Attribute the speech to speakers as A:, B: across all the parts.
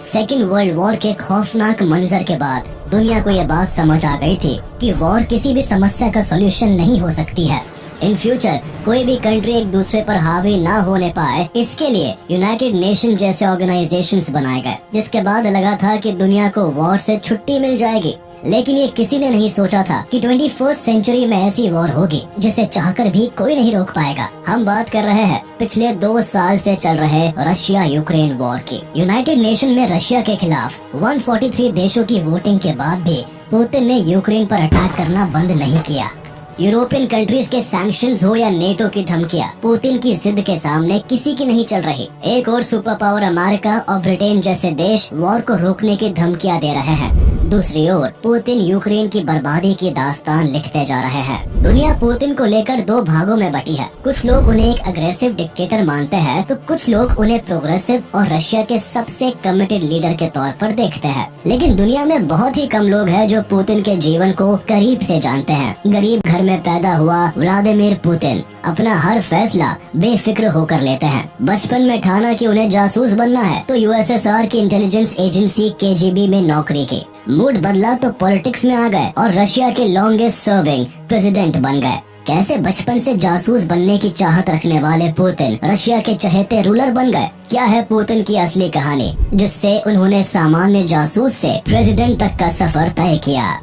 A: Second world war के खौफनाक मंजर के बाद दुनिया को ये बात समझ आ गई थी कि वॉर किसी भी समस्या का सॉल्यूशन नहीं हो सकती है। इन फ्यूचर कोई भी कंट्री एक दूसरे पर हावी ना होने पाए, इसके लिए यूनाइटेड नेशन जैसे ऑर्गेनाइजेशंस बनाए गए, जिसके बाद लगा था कि दुनिया को वॉर से छुट्टी मिल जाएगी। लेकिन ये किसी ने नहीं सोचा था कि 21st सेंचुरी में ऐसी वॉर होगी जिसे चाहकर भी कोई नहीं रोक पाएगा। हम बात कर रहे हैं पिछले 2 साल से चल रहे रशिया यूक्रेन वॉर की। यूनाइटेड नेशन में रशिया के खिलाफ 143 देशों की वोटिंग के बाद भी पुतिन ने यूक्रेन पर अटैक करना बंद नहीं किया। यूरोपियन कंट्रीज के सैंक्शंस हो या नेटो की धमकियां, पुतिन की जिद के सामने किसी की नहीं चल रही। एक और सुपर पावर अमेरिका और ब्रिटेन जैसे देश वॉर को रोकने की धमकियां दे रहे हैं। दूसरी ओर पुतिन यूक्रेन की बर्बादी की दास्तान लिखते जा रहे हैं। दुनिया पुतिन को लेकर 2 भागों में बटी है। कुछ लोग उन्हें एक अग्रेसिव डिक्टेटर मानते हैं, तो कुछ लोग उन्हें प्रोग्रेसिव और रशिया के सबसे कमिटेड लीडर के तौर पर देखते हैं। लेकिन दुनिया में बहुत ही कम लोग हैं जो पुतिन के जीवन को करीब से जानते हैं। गरीब घर में पैदा हुआ व्लादिमीर पुतिन अपना हर फैसला बेफिक्र होकर लेते हैं। बचपन में ठाना कि उन्हें जासूस बनना है, तो यूएसएसआर की इंटेलिजेंस एजेंसी केजीबी में नौकरी की। मूड बदला तो पॉलिटिक्स में आ गए और रशिया के लॉन्गेस्ट सर्विंग प्रेसिडेंट बन गए। कैसे बचपन से जासूस बनने की चाहत रखने वाले पुतिन रशिया के चहेते रूलर बन गए? क्या है पुतिन की असली कहानी, जिससे उन्होंने सामान्य जासूस से प्रेसिडेंट तक का सफर तय किया?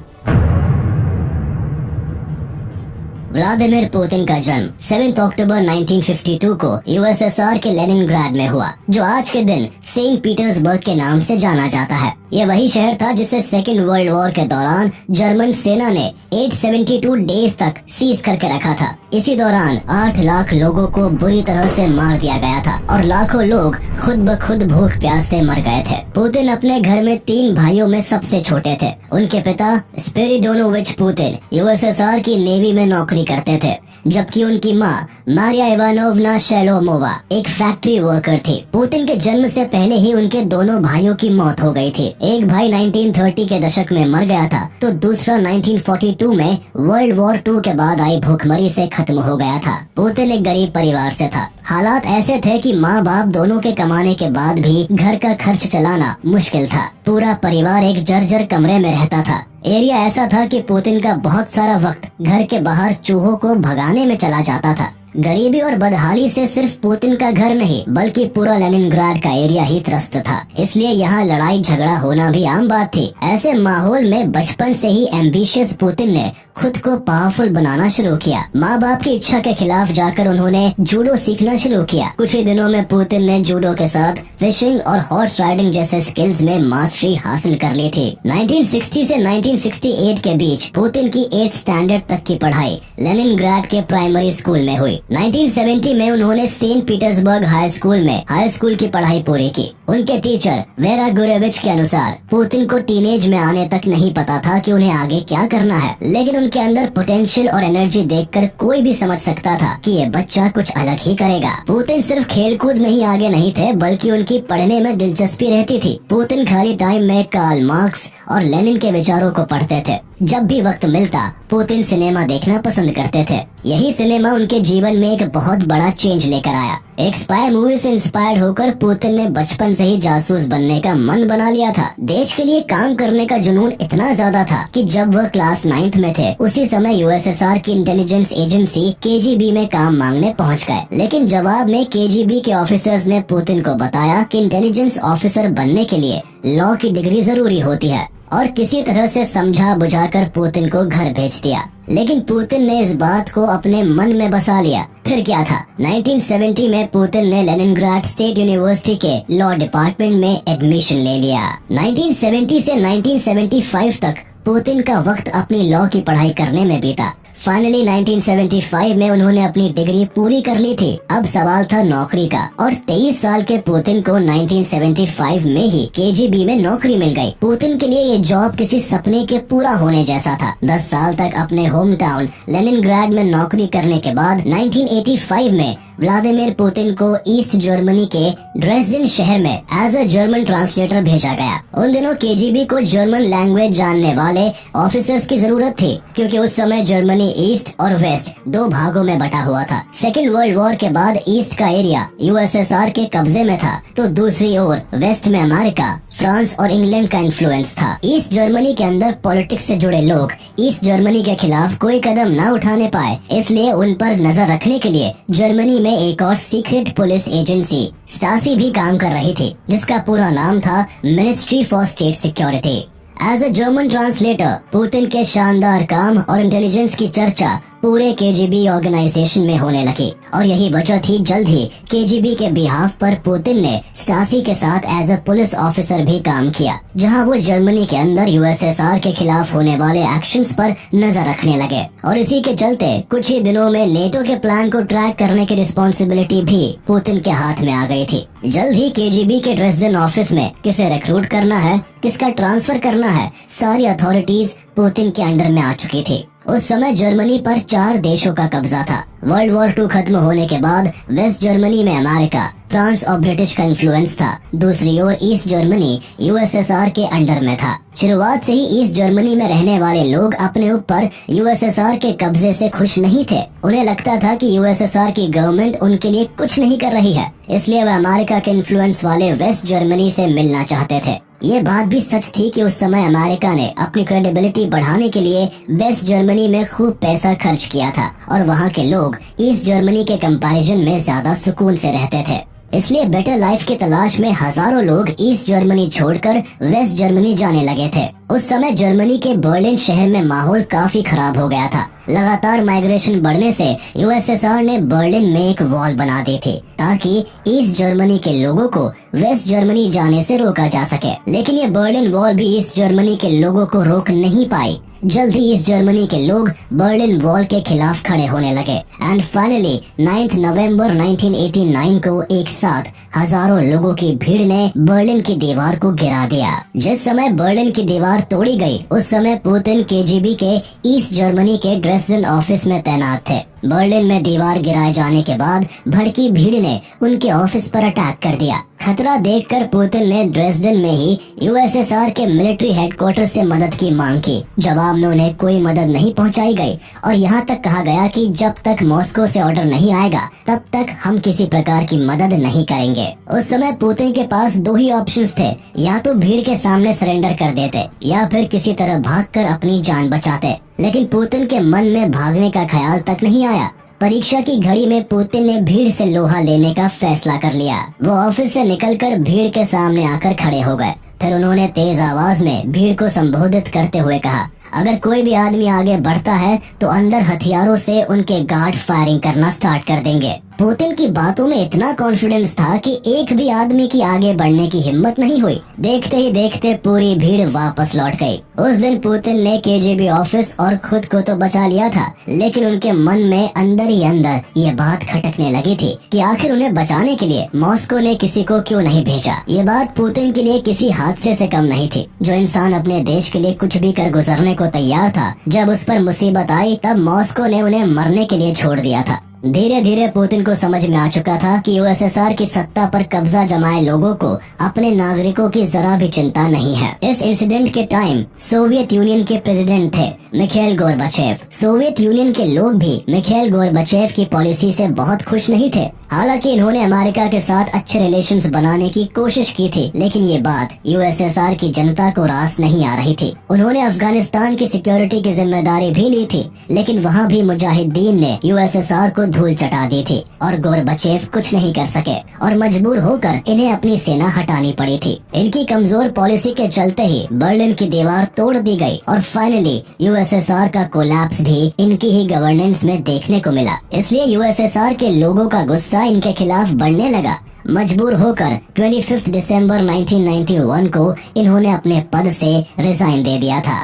A: व्लादिमीर पुतिन का जन्म 7 अक्टूबर 1952 को यूएसएसआर के लेनिनग्राड में हुआ, जो आज के दिन सेंट पीटर्सबर्ग के नाम से जाना जाता है। ये वही शहर था जिसे सेकेंड वर्ल्ड वॉर के दौरान जर्मन सेना ने 872 डेज तक सीज करके रखा था। इसी दौरान 8 लाख लोगों को बुरी तरह से मार दिया गया था और लाखों लोग खुद ब खुद भूख प्यास से मर गए थे। पुतिन अपने घर में 3 भाइयों में सबसे छोटे थे। उनके पिता स्पिरिडोनोविच पुतिन यूएसएसआर की नेवी में नौकरी करते थे, जबकि उनकी माँ मारिया इवानोवना शेलोमोवा एक फैक्ट्री वर्कर थी। पुतिन के जन्म से पहले ही उनके दोनों भाइयों की मौत हो गई थी। एक भाई 1930 के दशक में मर गया था, तो दूसरा 1942 में वर्ल्ड वॉर 2 के बाद आई भूखमरी से खत्म हो गया था। पुतिन एक गरीब परिवार से था। हालात ऐसे थे कि माँ बाप दोनों के कमाने के बाद भी घर का खर्च चलाना मुश्किल था। पूरा परिवार एक जर्जर कमरे में रहता था। एरिया ऐसा था कि पुतिन का बहुत सारा वक्त घर के बाहर चूहों को भगाने में चला जाता था। गरीबी और बदहाली से सिर्फ पुतिन का घर नहीं, बल्कि पूरा लेनिनग्राड का एरिया ही त्रस्त था। इसलिए यहाँ लड़ाई झगड़ा होना भी आम बात थी। ऐसे माहौल में बचपन से ही एम्बिशियस पुतिन ने खुद को पावरफुल बनाना शुरू किया। माँ बाप की इच्छा के खिलाफ जाकर उन्होंने जूडो सीखना शुरू किया। कुछ ही दिनों में पुतिन ने जूडो के साथ फिशिंग और हॉर्स राइडिंग जैसे स्किल्स में मास्टरी हासिल कर ली थी। 1960 से 1968 के बीच पुतिन की 8th स्टैंडर्ड तक की पढ़ाई लेनिनग्राड के प्राइमरी स्कूल में हुई। 1970 में उन्होंने सेंट पीटर्सबर्ग हाई स्कूल में हाई स्कूल की पढ़ाई पूरी की। उनके टीचर वेरा गुरेविच के अनुसार पुतिन को टीनेज में आने तक नहीं पता था कि उन्हें आगे क्या करना है, लेकिन उनके अंदर पोटेंशियल और एनर्जी देखकर कोई भी समझ सकता था कि ये बच्चा कुछ अलग ही करेगा। पुतिन सिर्फ खेलकूद में ही आगे नहीं थे, बल्कि उनकी पढ़ने में दिलचस्पी रहती थी। पुतिन खाली टाइम में कार्ल मार्क्स और लेनिन के विचारों को पढ़ते थे। जब भी वक्त मिलता पुतिन सिनेमा देखना पसंद करते थे। यही सिनेमा उनके जीवन में एक बहुत बड़ा चेंज लेकर आया। एक स्पाई मूवी से इंस्पायर्ड होकर पुतिन ने बचपन से ही जासूस बनने का मन बना लिया था। देश के लिए काम करने का जुनून इतना ज्यादा था कि जब वह क्लास 9th में थे, उसी समय यूएसएसआर की इंटेलिजेंस एजेंसी केजीबी में काम मांगने पहुंच गए। लेकिन जवाब में केजीबी के ऑफिसर्स ने पुतिन को बताया कि इंटेलिजेंस ऑफिसर बनने के लिए लॉ की डिग्री जरूरी होती है, और किसी तरह से समझा बुझाकर पुतिन को घर भेज दिया। लेकिन पुतिन ने इस बात को अपने मन में बसा लिया। फिर क्या था, 1970 में पुतिन ने लेनिनग्राड स्टेट यूनिवर्सिटी के लॉ डिपार्टमेंट में एडमिशन ले लिया। 1970 से 1975 तक पुतिन का वक्त अपनी लॉ की पढ़ाई करने में बीता। फाइनली 1975 में उन्होंने अपनी डिग्री पूरी कर ली थी। अब सवाल था नौकरी का, और 23 साल के पुतिन को 1975 में ही केजीबी में नौकरी मिल गई। पुतिन के लिए ये जॉब किसी सपने के पूरा होने जैसा था। 10 साल तक अपने होम टाउन लेनिनग्राड में नौकरी करने के बाद 1985 में व्लादिमीर पुतिन को ईस्ट जर्मनी के ड्रेसडेन शहर में एज अ जर्मन ट्रांसलेटर भेजा गया। उन दिनों केजीबी को जर्मन लैंग्वेज जानने वाले ऑफिसर्स की जरूरत थी, क्योंकि उस समय जर्मनी ईस्ट और वेस्ट दो भागों में बटा हुआ था। सेकेंड वर्ल्ड वॉर के बाद ईस्ट का एरिया यूएसएसआर के कब्जे में था, तो दूसरी ओर वेस्ट में अमेरिका, फ्रांस और इंग्लैंड का इन्फ्लुएंस था। ईस्ट जर्मनी के अंदर पॉलिटिक्स से जुड़े लोग ईस्ट जर्मनी के खिलाफ कोई कदम न उठाने पाए, इसलिए उन पर नजर रखने के लिए जर्मनी में एक और सीक्रेट पुलिस एजेंसी स्टासी भी काम कर रही थी, जिसका पूरा नाम था ministry for state security. As a German translator Putin के शानदार काम और इंटेलिजेंस की चर्चा पूरे केजीबी ऑर्गेनाइजेशन में होने लगी, और यही वजह थी जल्द ही केजीबी के बिहाफ पर पुतिन ने स्टासी के साथ एज अ पुलिस ऑफिसर भी काम किया, जहां वो जर्मनी के अंदर यूएसएसआर के खिलाफ होने वाले एक्शंस पर नजर रखने लगे। और इसी के चलते कुछ ही दिनों में नेटो के प्लान को ट्रैक करने की रिस्पॉन्सिबिलिटी भी पुतिन के हाथ में आ गई थी। जल्द ही केजीबी के ड्रेसडेन ऑफिस में किसे रिक्रूट करना है, किसका ट्रांसफर करना है, सारी अथॉरिटीज पुतिन के अंडर में आ चुकी थी। उस समय जर्मनी पर 4 देशों का कब्जा था। वर्ल्ड वॉर 2 खत्म होने के बाद वेस्ट जर्मनी में अमेरिका, फ्रांस और ब्रिटिश का इन्फ्लुएंस था। दूसरी ओर ईस्ट जर्मनी यूएसएसआर के अंडर में था। शुरुआत से ही ईस्ट जर्मनी में रहने वाले लोग अपने ऊपर यूएसएसआर के कब्जे से खुश नहीं थे। उन्हें लगता था कि यूएसएसआर की गवर्नमेंट उनके लिए कुछ नहीं कर रही है, इसलिए वह अमेरिका के इन्फ्लुएंस वाले वेस्ट जर्मनी से मिलना चाहते थे। ये बात भी सच थी कि उस समय अमेरिका ने अपनी क्रेडिबिलिटी बढ़ाने के लिए वेस्ट जर्मनी में खूब पैसा खर्च किया था, और वहाँ के लोग ईस्ट जर्मनी के कंपैरिजन में ज्यादा सुकून से रहते थे। इसलिए बेटर लाइफ की तलाश में हजारों लोग ईस्ट जर्मनी छोड़कर वेस्ट जर्मनी जाने लगे थे। उस समय जर्मनी के बर्लिन शहर में माहौल काफी खराब हो गया था। लगातार माइग्रेशन बढ़ने से यूएसएसआर ने बर्लिन में एक वॉल बना दी थी, ताकि ईस्ट जर्मनी के लोगों को वेस्ट जर्मनी जाने से रोका जा सके। लेकिन ये बर्लिन वॉल भी ईस्ट जर्मनी के लोगों को रोक नहीं पाई। जल्द ही ईस्ट जर्मनी के लोग बर्लिन वॉल के खिलाफ खड़े होने लगे, एंड फाइनली 9 नवंबर 1989 को एक साथ हजारों लोगों की भीड़ ने बर्लिन की दीवार को गिरा दिया। जिस समय बर्लिन की दीवार तोड़ी गई, उस समय पुतिन केजीबी के ईस्ट जर्मनी के ड्रेसडेन ऑफिस में तैनात थे। बर्लिन में दीवार गिराए जाने के बाद भड़की भीड़ ने उनके ऑफिस पर अटैक कर दिया। खतरा देखकर पुतिन ने ड्रेसडेन में ही यूएसएसआर के मिलिट्री हेडक्वार्टर से मदद की मांग की। जवाब में उन्हें कोई मदद नहीं पहुंचाई गई, और यहाँ तक कहा गया कि जब तक मॉस्को से ऑर्डर नहीं आएगा तब तक हम किसी प्रकार की मदद नहीं करेंगे। उस समय पुतिन के पास 2 ही ऑप्शंस थे, या तो भीड़ के सामने सरेंडर कर देते या फिर किसी तरह भागकर अपनी जान बचाते। लेकिन पुतिन के मन में भागने का ख्याल तक नहीं आया। परीक्षा की घड़ी में पुतिन ने भीड़ से लोहा लेने का फैसला कर लिया। वो ऑफिस से निकलकर भीड़ के सामने आकर खड़े हो गए। फिर उन्होंने तेज आवाज में भीड़ को संबोधित करते हुए कहा, अगर कोई भी आदमी आगे बढ़ता है तो अंदर हथियारों से उनके गार्ड फायरिंग करना स्टार्ट कर देंगे। पुतिन की बातों में इतना कॉन्फिडेंस था कि एक भी आदमी की आगे बढ़ने की हिम्मत नहीं हुई। देखते ही देखते पूरी भीड़ वापस लौट गई। उस दिन पुतिन ने केजीबी ऑफिस और खुद को तो बचा लिया था, लेकिन उनके मन में अंदर ही अंदर ये बात खटकने लगी थी कि आखिर उन्हें बचाने के लिए मॉस्को ने किसी को क्यों नहीं भेजा। ये बात पुतिन के लिए किसी हादसे से कम नहीं थी। जो इंसान अपने देश के लिए कुछ भी कर गुजरने को तैयार था, जब उस पर मुसीबत आई तब मॉस्को ने उन्हें मरने के लिए छोड़ दिया था। धीरे धीरे पुतिन को समझ में आ चुका था कि यूएसएसआर की सत्ता पर कब्जा जमाए लोगों को अपने नागरिकों की जरा भी चिंता नहीं है। इस इंसिडेंट के टाइम सोवियत यूनियन के प्रेसिडेंट थे मिखाइल गोर्बाचेव। सोवियत यूनियन के लोग भी मिखाइल गोर्बाचेव की पॉलिसी से बहुत खुश नहीं थे। हालांकि इन्होंने अमेरिका के साथ अच्छे रिलेशंस बनाने की कोशिश की थी, लेकिन ये बात यूएसएसआर की जनता को रास नहीं आ रही थी। उन्होंने अफगानिस्तान की सिक्योरिटी की जिम्मेदारी भी ली थी, लेकिन वहाँ भी मुजाहिदीन ने यूएसएसआर को धूल चटा दी थी और गोर्बाचेव कुछ नहीं कर सके और मजबूर होकर इन्हें अपनी सेना हटानी पड़ी थी। इनकी कमजोर पॉलिसी के चलते ही बर्लिन की दीवार तोड़ दी गई और फाइनली यूएसएसआर का कोलैप्स भी इनकी ही गवर्नेंस में देखने को मिला। इसलिए यूएसएसआर के लोगों का गुस्सा इनके खिलाफ बढ़ने लगा। मजबूर होकर 25 दिसंबर 1991 को इन्होंने अपने पद से रिजाइन दे दिया था।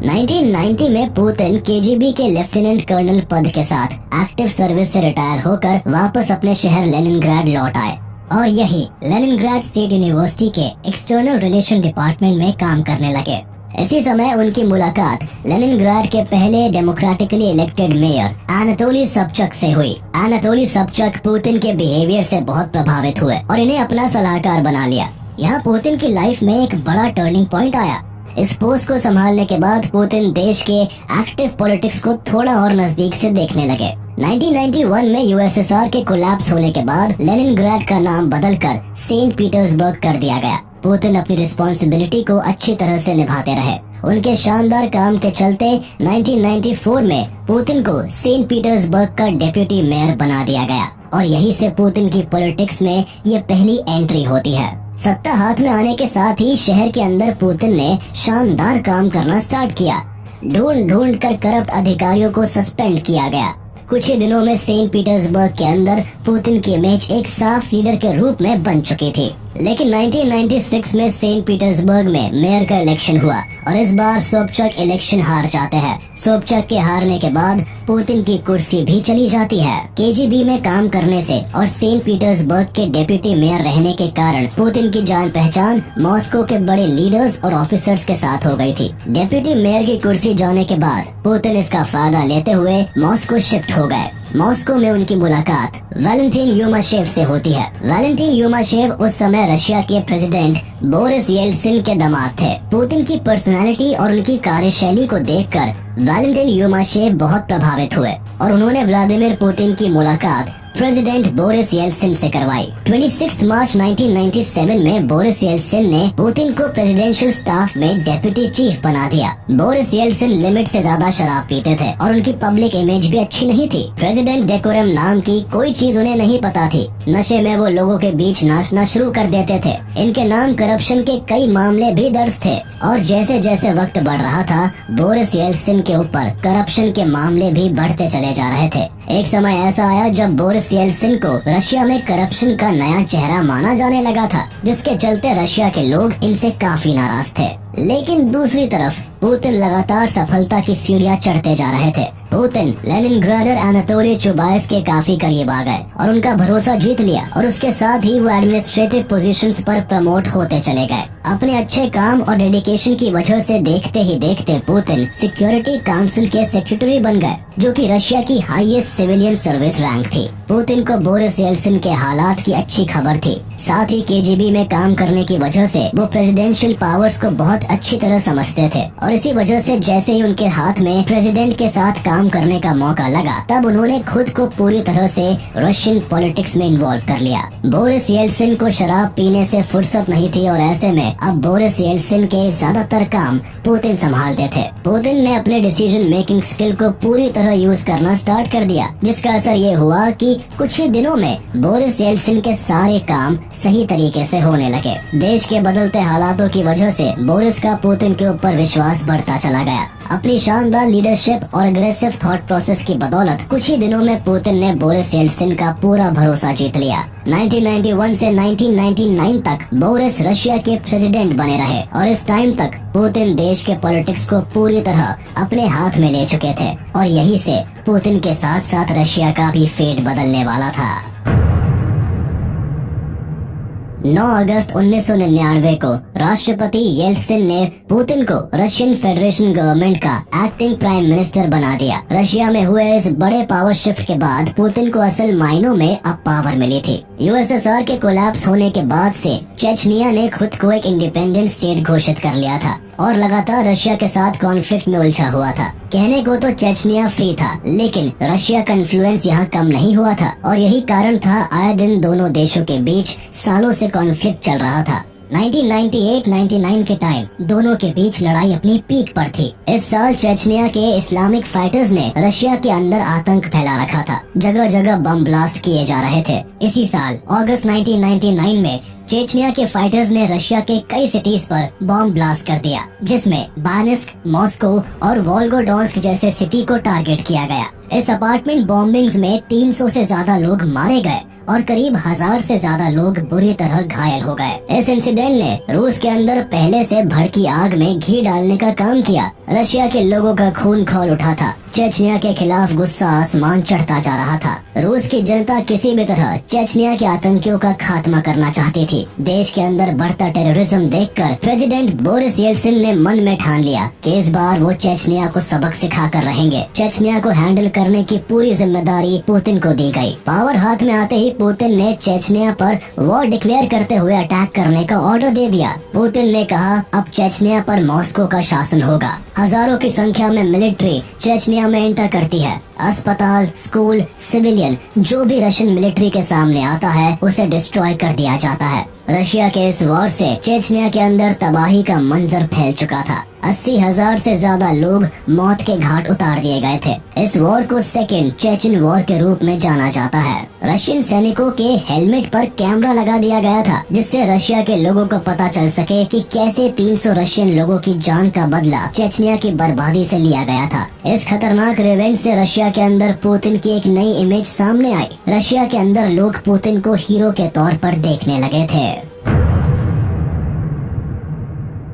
A: 1990 में पुतिन केजीबी के लेफ्टिनेंट कर्नल पद के साथ एक्टिव सर्विस से रिटायर होकर वापस अपने शहर लेनिनग्राड लौट आए और यही लेनिनग्राड स्टेट यूनिवर्सिटी के एक्सटर्नल रिलेशन डिपार्टमेंट में काम करने लगे। इसी समय उनकी मुलाकात लेनिनग्राड के पहले डेमोक्रेटिकली इलेक्टेड मेयर एनाटोली सबचक से हुई। एनाटोली सबचक पुतिन के बिहेवियर से बहुत प्रभावित हुए और इन्हें अपना सलाहकार बना लिया। यहाँ पुतिन की लाइफ में एक बड़ा टर्निंग पॉइंट आया। इस पोस्ट को संभालने के बाद पुतिन देश के एक्टिव पॉलिटिक्स को थोड़ा और नजदीक से देखने लगे। 1991 में यूएसएसआर के कोलैप्स होने के बाद लेनिनग्राड का नाम बदलकर सेंट पीटर्सबर्ग कर दिया गया। पुतिन अपनी रिस्पॉन्सिबिलिटी को अच्छी तरह से निभाते रहे। उनके शानदार काम के चलते 1994 में पुतिन को सेंट पीटर्सबर्ग का डेप्यूटी मेयर बना दिया गया और यहीं से पुतिन की पॉलिटिक्स में ये पहली एंट्री होती है। सत्ता हाथ में आने के साथ ही शहर के अंदर पुतिन ने शानदार काम करना स्टार्ट किया। ढूंढ ढूंढ कर करप्ट अधिकारियों को सस्पेंड किया गया। कुछ ही दिनों में सेंट पीटर्सबर्ग के अंदर पुतिन की इमेज एक साफ लीडर के रूप में बन चुकी थी। लेकिन 1996 में सेंट पीटर्सबर्ग में मेयर का इलेक्शन हुआ और इस बार सोबचक इलेक्शन हार जाते हैं। सोबचक के हारने के बाद पुतिन की कुर्सी भी चली जाती है। केजीबी में काम करने से और सेंट पीटर्सबर्ग के डेप्यूटी मेयर रहने के कारण पुतिन की जान पहचान मॉस्को के बड़े लीडर्स और ऑफिसर्स के साथ हो गई थी। डेप्यूटी मेयर की कुर्सी जाने के बाद पुतिन इसका फायदा लेते हुए मॉस्को शिफ्ट हो गए। मॉस्को में उनकी मुलाकात वैलेंटिन युमाशेव से होती है। वैलेंटिन युमाशेव उस समय रशिया के प्रेसिडेंट बोरिस येल्सिन के दामाद थे। पुतिन की पर्सनालिटी और उनकी कार्यशैली को देखकर वैलेंटिन युमाशेव बहुत प्रभावित हुए और उन्होंने व्लादिमीर पुतिन की मुलाकात प्रेसिडेंट बोरिस येल्सिन से करवाई। 26 मार्च 1997 में बोरिस येल्सिन ने पुतिन को प्रेसिडेंशियल स्टाफ में डेप्यूटी चीफ बना दिया। बोरिस येल्सिन लिमिट से ज्यादा शराब पीते थे और उनकी पब्लिक इमेज भी अच्छी नहीं थी। प्रेसिडेंट डेकोरम नाम की कोई चीज उन्हें नहीं पता थी। नशे में वो लोगों के बीच नाचना शुरू कर देते थे। इनके नाम करप्शन के कई मामले भी दर्ज थे और जैसे जैसे वक्त बढ़ रहा था बोरिस येल्सिन के ऊपर करप्शन के मामले भी बढ़ते चले जा रहे थे। एक समय ऐसा आया जब बोरिस येल्सिन को रशिया में करप्शन का नया चेहरा माना जाने लगा था, जिसके चलते रशिया के लोग इनसे काफी नाराज थे। लेकिन दूसरी तरफ पुतिन लगातार सफलता की सीढ़ियां चढ़ते जा रहे थे। पुतिन लेनिनग्राडर एनाटोली चुबाइस के काफी करीब आ गए और उनका भरोसा जीत लिया और उसके साथ ही वो एडमिनिस्ट्रेटिव पोजीशंस पर प्रमोट होते चले गए। अपने अच्छे काम और डेडिकेशन की वजह से देखते ही देखते पुतिन सिक्योरिटी काउंसिल के सेक्रेटरी बन गए, जो कि रशिया की हाईएस्ट सिविलियन सर्विस रैंक थी। पुतिन को बोरिस येल्सिन के हालात की अच्छी खबर थी। साथ ही केजीबी में काम करने की वजह से वो प्रेसिडेंशियल पावर्स को बहुत अच्छी तरह समझते थे और इसी वजह से जैसे ही उनके हाथ में प्रेसिडेंट के साथ काम करने का मौका लगा तब उन्होंने खुद को पूरी तरह से रशियन पॉलिटिक्स में इन्वॉल्व कर लिया। बोरिस येल्सिन को शराब पीने से फुर्सत नहीं थी और ऐसे में अब बोरिस येल्सिन के ज्यादातर काम पुतिन संभालते थे। पुतिन ने अपने डिसीजन मेकिंग स्किल को पूरी तरह यूज करना स्टार्ट कर दिया, जिसका असर ये हुआ कि कुछ ही दिनों में बोरिस येल्सिन के सारे काम सही तरीके से होने लगे। देश के बदलते हालातों की वजह से बोरिस का पुतिन के ऊपर विश्वास बढ़ता चला गया। अपनी शानदार लीडरशिप और अग्रेसिव थॉट प्रोसेस की बदौलत कुछ ही दिनों में पुतिन ने बोरिस येल्सिन का पूरा भरोसा जीत लिया। 1991 से 1999 तक बोरिस रशिया के प्रेसिडेंट बने रहे और इस टाइम तक पुतिन देश के पॉलिटिक्स को पूरी तरह अपने हाथ में ले चुके थे और यही से पुतिन के साथ साथ रशिया का भी फेट बदलने वाला था। 9 अगस्त 1999 को राष्ट्रपति येल्सिन ने पुतिन को रशियन फेडरेशन गवर्नमेंट का एक्टिंग प्राइम मिनिस्टर बना दिया। रशिया में हुए इस बड़े पावर शिफ्ट के बाद पुतिन को असल मायनों में अब पावर मिली थी। यूएसएसआर के कोलैप्स होने के बाद से चेचनिया ने खुद को एक इंडिपेंडेंट स्टेट घोषित कर लिया था और लगातार रशिया के साथ कॉन्फ्लिक्ट में उलझा हुआ था। कहने को तो चेचनिया फ्री था, लेकिन रशिया का इन्फ्लुएंस यहाँ कम नहीं हुआ था और यही कारण था आए दिन दोनों देशों के बीच सालों से कॉन्फ्लिक्ट चल रहा था। 1998-99 के टाइम दोनों के बीच लड़ाई अपनी पीक पर थी। इस साल चेचनिया के इस्लामिक फाइटर्स ने रशिया के अंदर आतंक फैला रखा था। जगह जगह बम ब्लास्ट किए जा रहे थे। इसी साल अगस्त 1999 में चेचनिया के फाइटर्स ने रशिया के कई सिटीज पर बॉम्ब ब्लास्ट कर दिया, जिसमें बानिस्क, मॉस्को और वोल्गोडॉन्स्क जैसे सिटी को टारगेट किया गया। इस अपार्टमेंट बॉम्बिंग्स में 300 से ज्यादा लोग मारे गए और करीब 1000 से ज्यादा लोग बुरी तरह घायल हो गए। इस इंसिडेंट ने रूस के अंदर पहले से भड़की आग में घी डालने का काम किया। रशिया के लोगों का खून खौल उठा था। चेचनिया के खिलाफ गुस्सा आसमान चढ़ता जा रहा था। रूस की जनता किसी भी तरह चेचनिया के आतंकियों का खात्मा करना चाहती थी। देश के अंदर बढ़ता टेररिज्म देखकर प्रेसिडेंट बोरिस येल्सिन ने मन में ठान लिया कि इस बार वो चेचनिया को सबक सिखा कर रहेंगे। चेचनिया को हैंडल करने की पूरी जिम्मेदारी पुतिन को दी गई। पावर हाथ में आते ही पुतिन ने चेचनिया पर वॉर डिक्लेयर करते हुए अटैक करने का ऑर्डर दे दिया। पुतिन ने कहा अब चेचनिया पर मॉस्को का शासन होगा। हजारों की संख्या में मिलिट्री चेचनिया में एंटर करती है। अस्पताल, स्कूल, सिविलियन जो भी रशियन मिलिट्री के सामने आता है उसे डिस्ट्रॉय कर दिया जाता है। रशिया के इस वॉर से चेचनिया के अंदर तबाही का मंजर फैल चुका था। 80,000 से ज्यादा लोग मौत के घाट उतार दिए गए थे। इस वॉर को सेकेंड चेचन वॉर के रूप में जाना जाता है। रशियन सैनिकों के हेलमेट पर कैमरा लगा दिया गया था, जिससे रशिया के लोगों को पता चल सके कि कैसे 300 रशियन लोगों की जान का बदला चेचनिया की बर्बादी से लिया गया था। इस खतरनाक रिवेंज से रशिया के अंदर पुतिन की एक नई इमेज सामने आई। रशिया के अंदर लोग पुतिन को हीरो के तौर पर देखने लगे थे।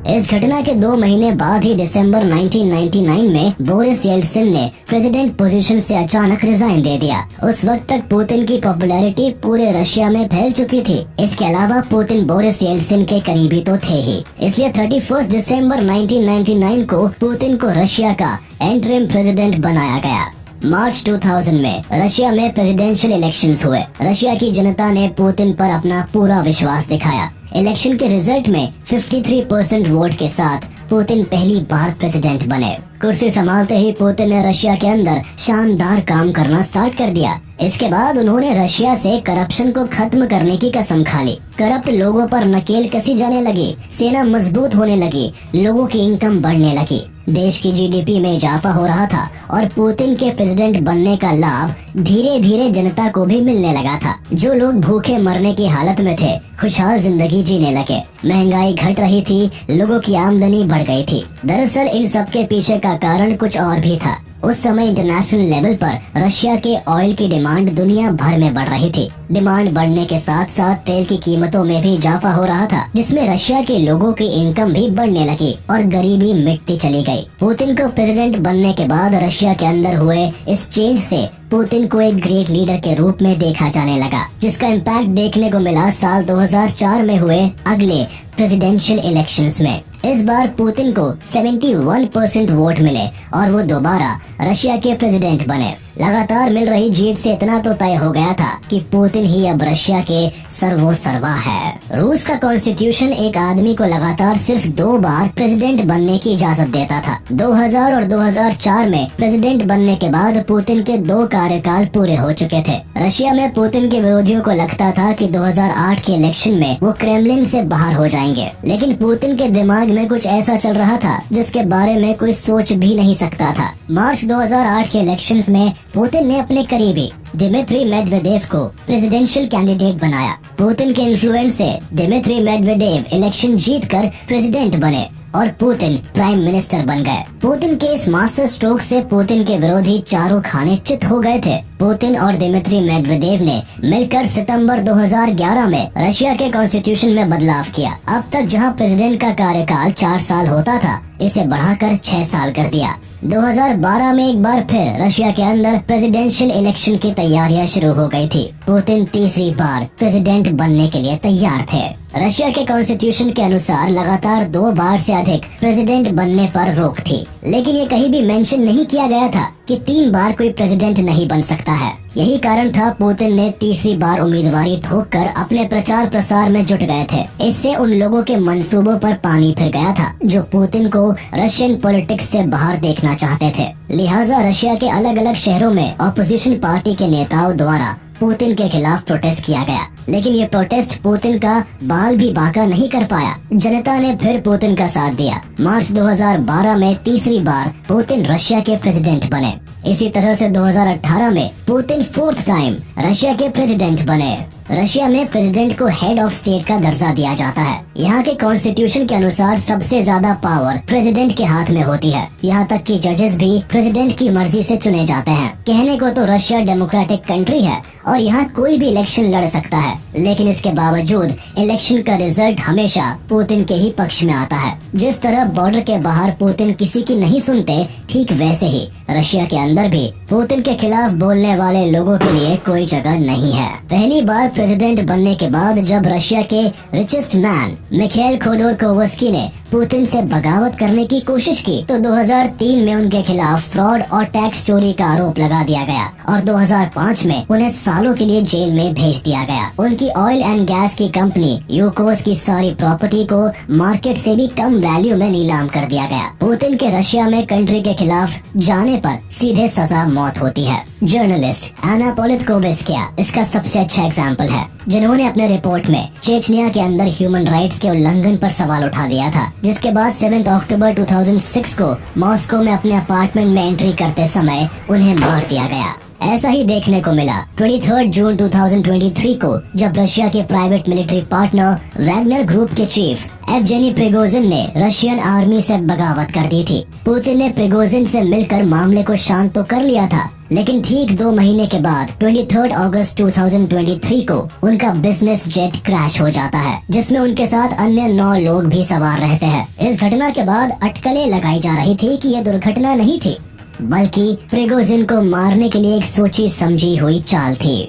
A: इस घटना के 2 महीने बाद ही दिसंबर 1999 में बोरिस येल्सिन ने प्रेसिडेंट पोजीशन से अचानक रिजाइन दे दिया। उस वक्त तक पुतिन की पॉपुलैरिटी पूरे रशिया में फैल चुकी थी। इसके अलावा पुतिन बोरिस येल्सिन के करीबी तो थे ही, इसलिए 31 दिसंबर 1999 को पुतिन को रशिया का इंटरिम प्रेसिडेंट बनाया गया। मार्च 2000 में रशिया में प्रेसिडेंशियल इलेक्शंस हुए। रशिया की जनता ने पुतिन पर अपना पूरा विश्वास दिखाया। इलेक्शन के रिजल्ट में 53% वोट के साथ पुतिन पहली बार प्रेसिडेंट बने। कुर्सी संभालते ही पुतिन ने रशिया के अंदर शानदार काम करना स्टार्ट कर दिया। इसके बाद उन्होंने रशिया से करप्शन को खत्म करने की कसम खा ली। करप्ट लोगों पर नकेल कसी जाने लगी, सेना मजबूत होने लगी, लोगों की इनकम बढ़ने लगी, देश की जीडीपी में इजाफा हो रहा था और पुतिन के प्रेसिडेंट बनने का लाभ धीरे धीरे जनता को भी मिलने लगा था। जो लोग भूखे मरने की हालत में थे खुशहाल जिंदगी जीने लगे। महंगाई घट रही थी, लोगों की आमदनी बढ़ गई थी। दरअसल इन सब के पीछे का कारण कुछ और भी था। उस समय इंटरनेशनल लेवल पर रशिया के ऑयल की डिमांड दुनिया भर में बढ़ रही थी। डिमांड बढ़ने के साथ साथ तेल की कीमतों में भी इजाफा हो रहा था, जिसमें रशिया के लोगों की इनकम भी बढ़ने लगी और गरीबी मिटती चली गई। पुतिन को प्रेसिडेंट बनने के बाद रशिया के अंदर हुए इस चेंज से पुतिन को एक ग्रेट लीडर के रूप में देखा जाने लगा, जिसका इम्पैक्ट देखने को मिला साल 2004 में हुए अगले प्रेसिडेंशियल इलेक्शंस में। इस बार पुतिन को 71% वोट मिले और वो दोबारा रशिया के प्रेसिडेंट बने। लगातार मिल रही जीत से इतना तो तय हो गया था कि पुतिन ही अब रशिया के सर्वोसर्वा है। रूस का कॉन्स्टिट्यूशन एक आदमी को लगातार सिर्फ 2 बार प्रेसिडेंट बनने की इजाजत देता था। 2000 और 2004 में प्रेसिडेंट बनने के बाद पुतिन के 2 कार्यकाल पूरे हो चुके थे। रशिया में पुतिन के विरोधियों को लगता था कि 2008 के इलेक्शन में वो क्रेमलिन से बाहर हो जाएंगे, लेकिन पुतिन के दिमाग में कुछ ऐसा चल रहा था जिसके बारे में कोई सोच भी नहीं सकता था। मार्च 2008 के इलेक्शंस में पुतिन ने अपने करीबी दिमित्री मेदवेदेव को प्रेसिडेंशियल कैंडिडेट बनाया। पुतिन के इन्फ्लुएंस से दिमित्री मेदवेदेव इलेक्शन जीतकर प्रेसिडेंट बने और पुतिन प्राइम मिनिस्टर बन गए। पुतिन के इस मास्टर स्ट्रोक से पुतिन के विरोधी चारों खाने चित हो गए थे। पुतिन और दिमित्री मेदवेदेव ने मिलकर सितंबर 2011 में रशिया के कॉन्स्टिट्यूशन में बदलाव किया। अब तक जहां प्रेसिडेंट का कार्यकाल 4 साल होता था, इसे बढ़ाकर 6 साल कर दिया। 2012 में एक बार फिर रशिया के अंदर प्रेसिडेंशियल इलेक्शन की तैयारियां शुरू हो गई थी। पुतिन तीसरी बार प्रेसिडेंट बनने के लिए तैयार थे। रशिया के कॉन्स्टिट्यूशन के अनुसार लगातार 2 बार से अधिक प्रेसिडेंट बनने पर रोक थी, लेकिन ये कहीं भी मेंशन नहीं किया गया था कि 3 बार कोई प्रेसिडेंट नहीं बन सकता है। यही कारण था पुतिन ने तीसरी बार उम्मीदवारी ठोककर अपने प्रचार प्रसार में जुट गए थे। इससे उन लोगों के मंसूबों पर पानी फिर गया था जो पुतिन को रशियन पॉलिटिक्स से बाहर देखना चाहते थे। लिहाजा रशिया के अलग अलग शहरों में ऑपोजिशन पार्टी के नेताओं द्वारा पुतिन के खिलाफ प्रोटेस्ट किया गया, लेकिन ये प्रोटेस्ट पुतिन का बाल भी बांका नहीं कर पाया। जनता ने फिर पुतिन का साथ दिया। मार्च 2012 में तीसरी बार पुतिन रशिया के प्रेसिडेंट बने। इसी तरह से 2018 में पुतिन 4th टाइम रशिया के प्रेसिडेंट बने। रशिया में प्रेसिडेंट को हेड ऑफ स्टेट का दर्जा दिया जाता है। यहाँ के कॉन्स्टिट्यूशन के अनुसार सबसे ज्यादा पावर प्रेसिडेंट के हाथ में होती है। यहाँ तक कि जजेस भी प्रेसिडेंट की मर्जी से चुने जाते हैं। कहने को तो रशिया डेमोक्रेटिक कंट्री है और यहाँ कोई भी इलेक्शन लड़ सकता है, लेकिन इसके बावजूद इलेक्शन का रिजल्ट हमेशा पुतिन के ही पक्ष में आता है। जिस तरह बॉर्डर के बाहर पुतिन किसी की नहीं सुनते, ठीक वैसे ही रशिया के अंदर भी पुतिन के खिलाफ बोलने वाले लोगों के लिए कोई जगह नहीं है। पहली बार प्रेसिडेंट बनने के बाद जब रशिया के रिचेस्ट मैन मिखाइल खोडोरकोवस्की ने पुतिन से बगावत करने की कोशिश की तो 2003 में उनके खिलाफ फ्रॉड और टैक्स चोरी का आरोप लगा दिया गया और 2005 में उन्हें सालों के लिए जेल में भेज दिया गया। उनकी ऑयल एंड गैस की कंपनी यूकोस की सारी प्रॉपर्टी को मार्केट से भी कम वैल्यू में नीलाम कर दिया गया। पुतिन के रशिया में कंट्री के खिलाफ जाने पर सीधे सजा मौत होती है। जर्नलिस्ट एना पोलितकोवस्किया इसका सबसे अच्छा एग्जाम्पल है, जिन्होंने अपने रिपोर्ट में चेचनिया के अंदर ह्यूमन राइट्स के उल्लंघन पर सवाल उठा दिया था, जिसके बाद 7 अक्टूबर 2006 को मॉस्को में अपने अपार्टमेंट में एंट्री करते समय उन्हें मार दिया गया। ऐसा ही देखने को मिला 23 जून 2023 को, जब रशिया के private military partner Wagner group के चीफ एवजेनी प्रिगोजिन ने रशियन आर्मी से बगावत कर दी थी। पुतिन ने प्रिगोजिन से मिलकर मामले को शांत तो कर लिया था, लेकिन ठीक 2 महीने के बाद 23 अगस्त 2023 को उनका बिजनेस जेट क्रैश हो जाता है, जिसमें उनके साथ अन्य 9 लोग भी सवार रहते हैं। इस घटना के बाद अटकलें लगाई जा रही थी कि यह दुर्घटना नहीं थी, बल्कि प्रिगोजिन को मारने के लिए एक सोची समझी हुई चाल थी।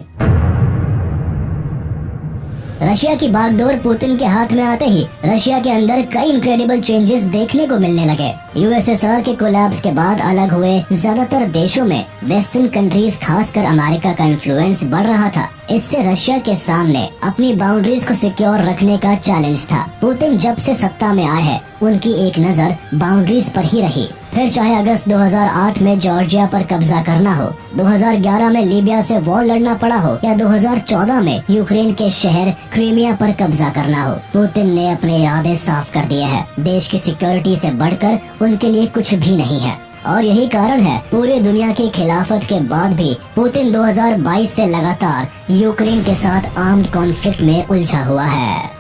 A: रशिया की बागडोर पुतिन के हाथ में आते ही रशिया के अंदर कई इनक्रेडिबल चेंजेस देखने को मिलने लगे। यूएसएसआर के कोलैप्स के बाद अलग हुए ज्यादातर देशों में वेस्टर्न कंट्रीज, खासकर अमेरिका का इन्फ्लुएंस बढ़ रहा था। इससे रशिया के सामने अपनी बाउंड्रीज को सिक्योर रखने का चैलेंज था। पुतिन जब से सत्ता में आए हैं, उनकी एक नजर बाउंड्रीज पर ही रही। फिर चाहे अगस्त 2008 में जॉर्जिया पर कब्जा करना हो, 2011 में लीबिया से वॉर लड़ना पड़ा हो, या 2014 में यूक्रेन के शहर क्रीमिया पर कब्जा करना हो, पुतिन ने अपने इरादे साफ कर दिए हैं। देश की सिक्योरिटी से बढ़कर उनके लिए कुछ भी नहीं है और यही कारण है पूरी दुनिया की खिलाफत के बाद भी पुतिन 2022 से लगातार यूक्रेन के साथ आर्म्ड कॉन्फ्लिक्ट में उलझा हुआ है।